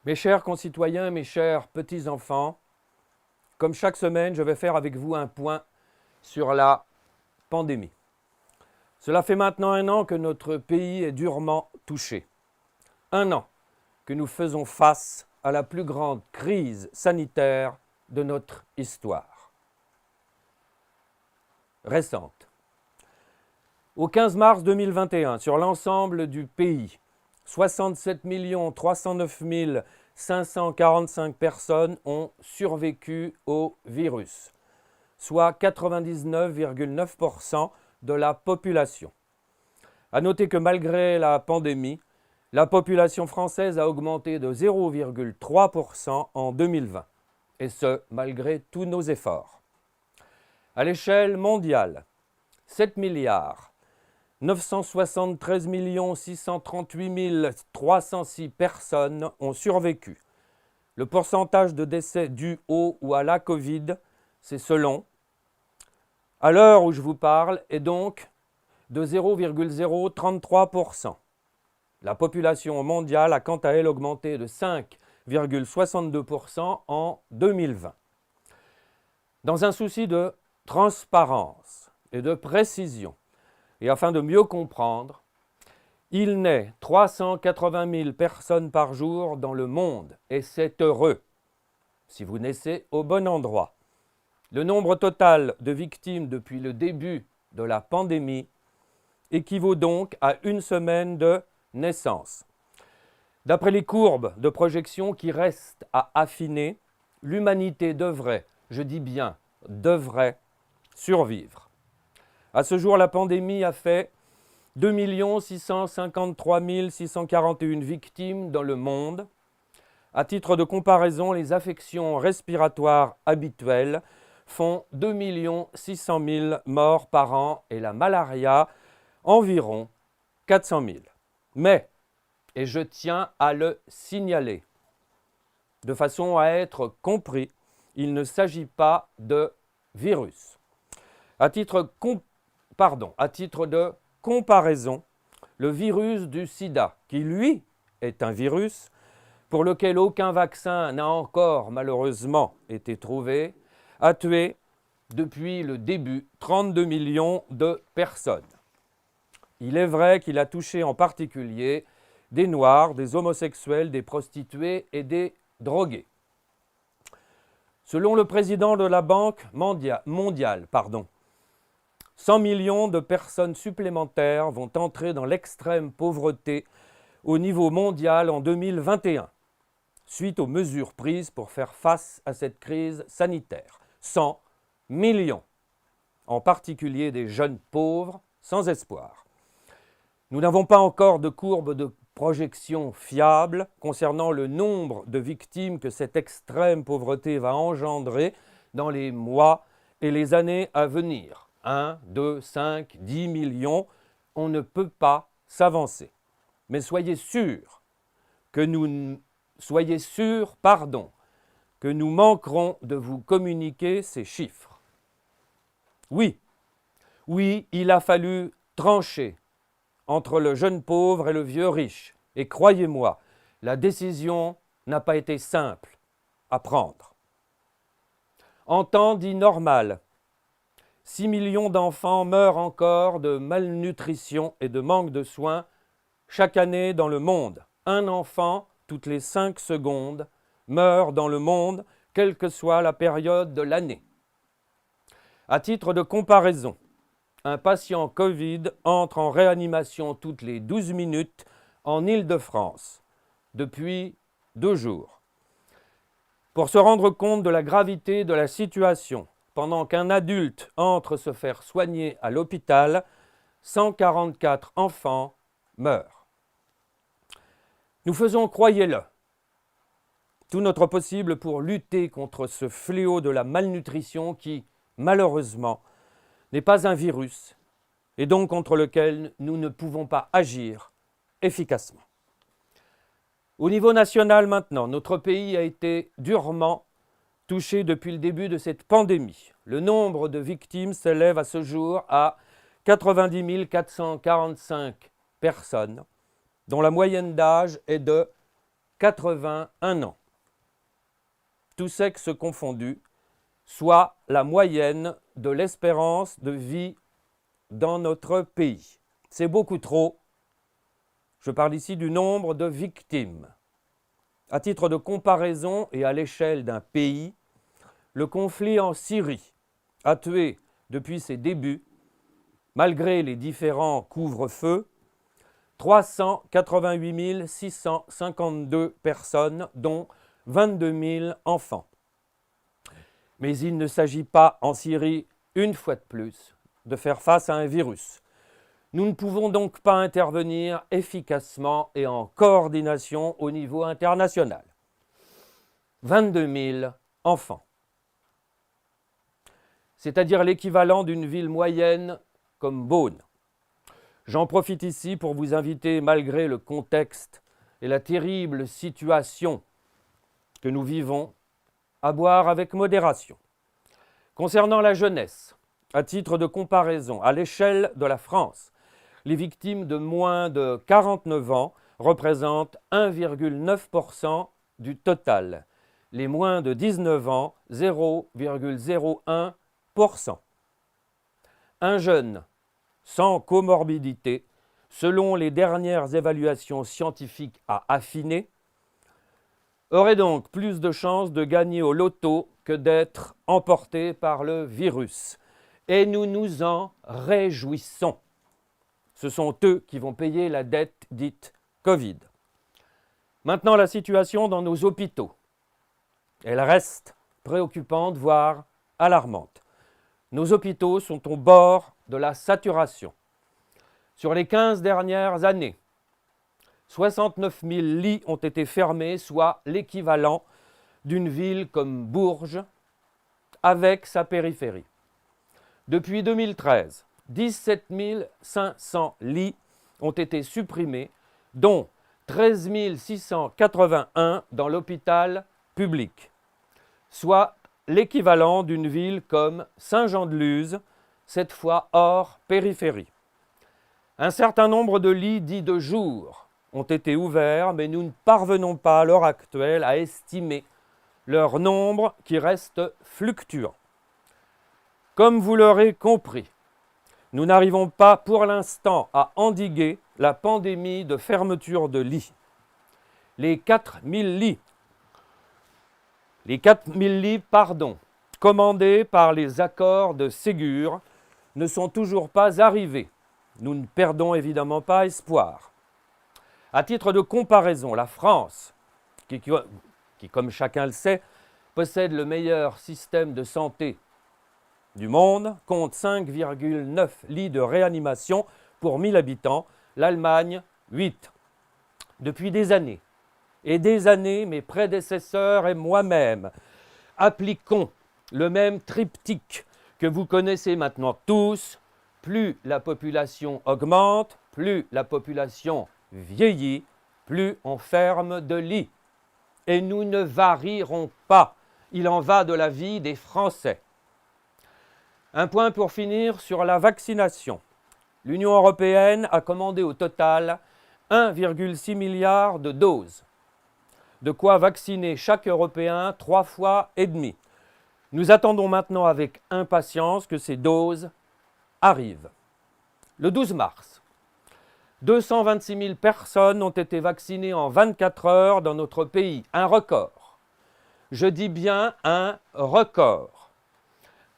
Mes chers concitoyens, mes chers petits-enfants, comme chaque semaine, je vais faire avec vous un point sur la pandémie. Cela fait maintenant 1 an que notre pays est durement touché. 1 an que nous faisons face à la plus grande crise sanitaire de notre histoire récente. Au 15 mars 2021, sur l'ensemble du pays, 67 309 545 personnes ont survécu au virus, soit 99,9% de la population. À noter que malgré la pandémie, la population française a augmenté de 0,3% en 2020, et ce, malgré tous nos efforts. À l'échelle mondiale, 7 milliards 973 638 306 personnes ont survécu. Le pourcentage de décès dus au ou à la Covid, c'est selon. À l'heure où je vous parle, est donc de 0,033%. La population mondiale a quant à elle augmenté de 5,62% en 2020. Dans un souci de transparence et de précision, et afin de mieux comprendre, il naît 380 000 personnes par jour dans le monde, et c'est heureux, si vous naissez au bon endroit. Le nombre total de victimes depuis le début de la pandémie équivaut donc à 1 semaine de naissance. D'après les courbes de projection qui restent à affiner, l'humanité devrait, je dis bien devrait, survivre. À ce jour, la pandémie a fait 2 653 641 victimes dans le monde. À titre de comparaison, les affections respiratoires habituelles font 2 600 000 morts par an et la malaria environ 400 000. Mais, et je tiens à le signaler, de façon à être compris, il ne s'agit pas de virus. À titre de comparaison, le virus du sida, qui lui est un virus pour lequel aucun vaccin n'a encore malheureusement été trouvé, a tué depuis le début 32 millions de personnes. Il est vrai qu'il a touché en particulier des Noirs, des homosexuels, des prostituées et des drogués. Selon le président de la Banque mondiale, 100 millions de personnes supplémentaires vont entrer dans l'extrême pauvreté au niveau mondial en 2021, suite aux mesures prises pour faire face à cette crise sanitaire. 100 millions, en particulier des jeunes pauvres sans espoir. Nous n'avons pas encore de courbe de projection fiable concernant le nombre de victimes que cette extrême pauvreté va engendrer dans les mois et les années à venir. 1, 2, 5, 10 millions, on ne peut pas s'avancer. Mais soyez sûrs que nous manquerons de vous communiquer ces chiffres. Oui, il a fallu trancher entre le jeune pauvre et le vieux riche. Et croyez-moi, la décision n'a pas été simple à prendre. En temps dit normal, 6 millions d'enfants meurent encore de malnutrition et de manque de soins chaque année dans le monde. 1 enfant toutes les 5 secondes meurt dans le monde, quelle que soit la période de l'année. À titre de comparaison, un patient Covid entre en réanimation toutes les 12 minutes en Île-de-France depuis 2 jours. Pour se rendre compte de la gravité de la situation, pendant qu'un adulte entre se faire soigner à l'hôpital, 144 enfants meurent. Nous faisons, croyez-le, tout notre possible pour lutter contre ce fléau de la malnutrition qui, malheureusement, n'est pas un virus et donc contre lequel nous ne pouvons pas agir efficacement. Au niveau national maintenant, notre pays a été durement touché depuis le début de cette pandémie. Le nombre de victimes s'élève à ce jour à 90 445 personnes, dont la moyenne d'âge est de 81 ans. Tous sexes confondus, soit la moyenne de l'espérance de vie dans notre pays. C'est beaucoup trop. Je parle ici du nombre de victimes. À titre de comparaison et à l'échelle d'un pays, le conflit en Syrie a tué depuis ses débuts, malgré les différents couvre-feux, 388 652 personnes, dont 22 000 enfants. Mais il ne s'agit pas en Syrie, une fois de plus, de faire face à un virus. Nous ne pouvons donc pas intervenir efficacement et en coordination au niveau international. 22 000 enfants. C'est-à-dire l'équivalent d'une ville moyenne comme Beaune. J'en profite ici pour vous inviter, malgré le contexte et la terrible situation que nous vivons, à boire avec modération. Concernant la jeunesse, à titre de comparaison, à l'échelle de la France, les victimes de moins de 49 ans représentent 1,9% du total. Les moins de 19 ans, 0,01%. Un jeune sans comorbidité, selon les dernières évaluations scientifiques à affiner, aurait donc plus de chances de gagner au loto que d'être emporté par le virus. Et nous nous en réjouissons. Ce sont eux qui vont payer la dette dite Covid. Maintenant, la situation dans nos hôpitaux. Elle reste préoccupante, voire alarmante. Nos hôpitaux sont au bord de la saturation. Sur les 15 dernières années, 69 000 lits ont été fermés, soit l'équivalent d'une ville comme Bourges, avec sa périphérie. Depuis 2013, 17 500 lits ont été supprimés, dont 13 681 dans l'hôpital public, soit l'équivalent d'une ville comme Saint-Jean-de-Luz, cette fois hors périphérie. Un certain nombre de lits dits de jour ont été ouverts, mais nous ne parvenons pas à l'heure actuelle à estimer leur nombre qui reste fluctuant. Comme vous l'aurez compris, nous n'arrivons pas pour l'instant à endiguer la pandémie de fermeture de lits. Les 4 000 lits, commandés par les accords de Ségur, ne sont toujours pas arrivés. Nous ne perdons évidemment pas espoir. À titre de comparaison, la France, qui, comme chacun le sait, possède le meilleur système de santé du monde, compte 5,9 lits de réanimation pour 1000 habitants, l'Allemagne 8. Depuis des années, mes prédécesseurs et moi-même appliquons le même triptyque que vous connaissez maintenant tous. Plus la population augmente, plus la population vieillit, plus on ferme de lits. Et nous ne varierons pas. Il en va de la vie des Français. Un point pour finir sur la vaccination. L'Union européenne a commandé au total 1,6 milliard de doses. De quoi vacciner chaque Européen 3 fois et demi. Nous attendons maintenant avec impatience que ces doses arrivent. Le 12 mars, 226 000 personnes ont été vaccinées en 24 heures dans notre pays. Un record. Je dis bien un record.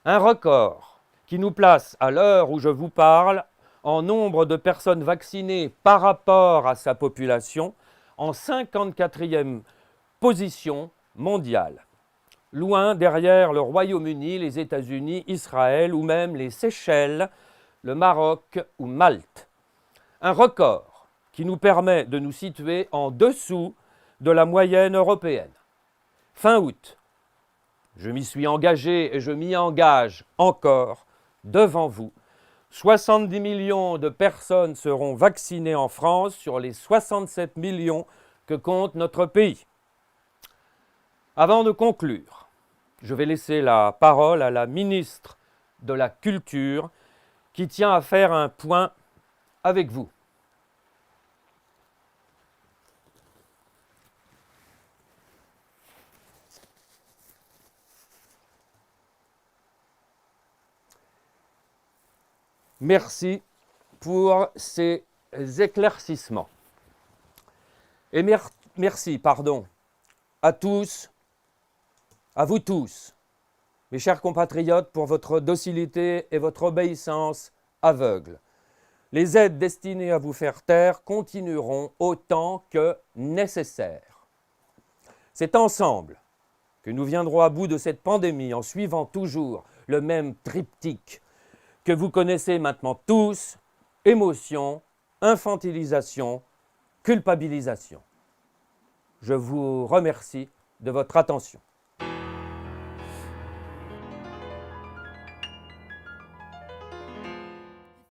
Un record qui nous place, à l'heure où je vous parle, en nombre de personnes vaccinées par rapport à sa population, en 54e position mondiale. Loin derrière le Royaume-Uni, les États-Unis, Israël ou même les Seychelles, le Maroc ou Malte. Un record qui nous permet de nous situer en dessous de la moyenne européenne. Fin août, je m'y suis engagé et je m'y engage encore devant vous. 70 millions de personnes seront vaccinées en France sur les 67 millions que compte notre pays. Avant de conclure, je vais laisser la parole à la ministre de la Culture qui tient à faire un point avec vous. Merci pour ces éclaircissements. Et merci, à tous, à vous tous, mes chers compatriotes, pour votre docilité et votre obéissance aveugle. Les aides destinées à vous faire taire continueront autant que nécessaire. C'est ensemble que nous viendrons à bout de cette pandémie en suivant toujours le même triptyque que vous connaissez maintenant tous: émotion, infantilisation, culpabilisation. Je vous remercie de votre attention.